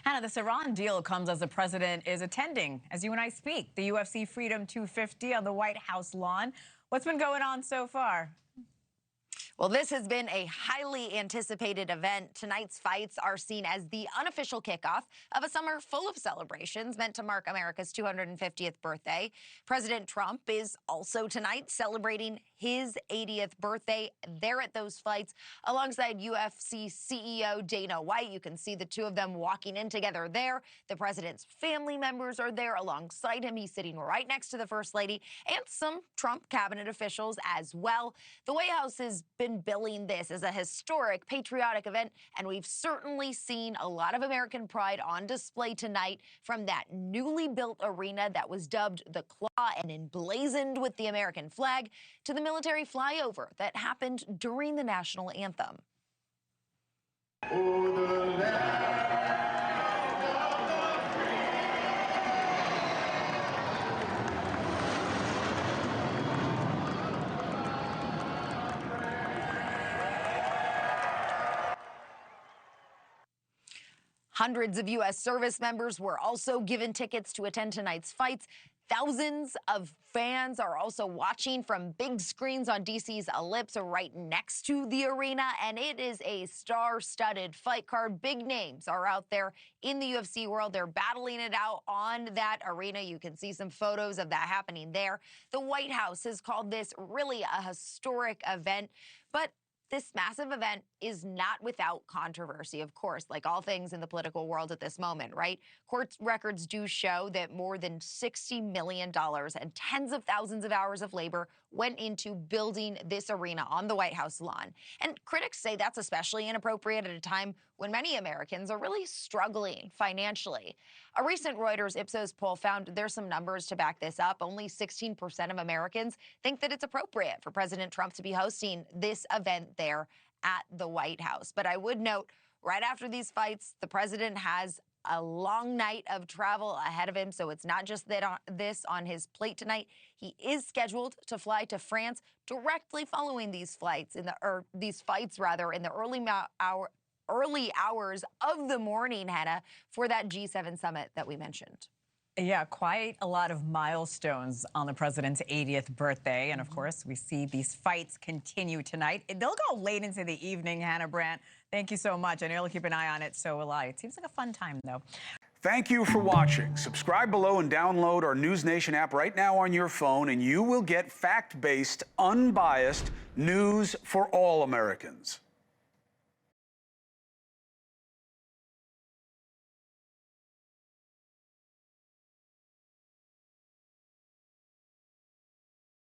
Hannah, this Iran deal comes as the president is attending, as you and I speak, the UFC Freedom 250 on the White House lawn. What's been going on so far? Well, this has been a highly anticipated event. Tonight's fights are seen as the unofficial kickoff of a summer full of celebrations meant to mark America's 250th birthday. President Trump is also tonight celebrating his 80th birthday there at those fights alongside UFC CEO Dana White. You can see the two of them walking in together there. The president's family members are there alongside him. He's sitting right next to the First Lady and some Trump cabinet officials as well. The White House has been billing this as a historic patriotic event, and we've certainly seen a lot of American pride on display tonight, from that newly built arena that was dubbed the Claw and emblazoned with the American flag to the military flyover that happened during the national anthem. Oh, the land. Hundreds of U.S. service members were also given tickets to attend tonight's fights. Thousands of fans are also watching from big screens on D.C.'s Ellipse right next to the arena, and it is a star-studded fight card. Big names are out there in the UFC world. They're battling it out on that arena. You can see some photos of that happening there. The White House has called this really a historic event, but this massive event is not without controversy, of course, like all things in the political world at this moment, right? Court records do show that more than $60 million and tens of thousands of hours of labor went into building this arena on the White House lawn. And critics say that's especially inappropriate at a time when many Americans are really struggling financially. A recent Reuters Ipsos poll found there's some numbers to back this up. Only 16% of Americans think that it's appropriate for President Trump to be hosting this event there at the White House. But I would note, right after these fights, the president has a long night of travel ahead of him, so it's not just this on his plate tonight. He is scheduled to fly to France directly following these fights in the early hours of the morning, Hannah, for that G7 summit that we mentioned. Yeah, quite a lot of milestones on the president's 80th birthday. And of course, we see these fights continue tonight. They'll go late into the evening, Hannah Brandt. Thank you so much. I know you'll keep an eye on it, so will I. It seems like a fun time, though. Thank you for watching. Subscribe below and download our NewsNation app right now on your phone, and you will get fact-based, unbiased news for all Americans.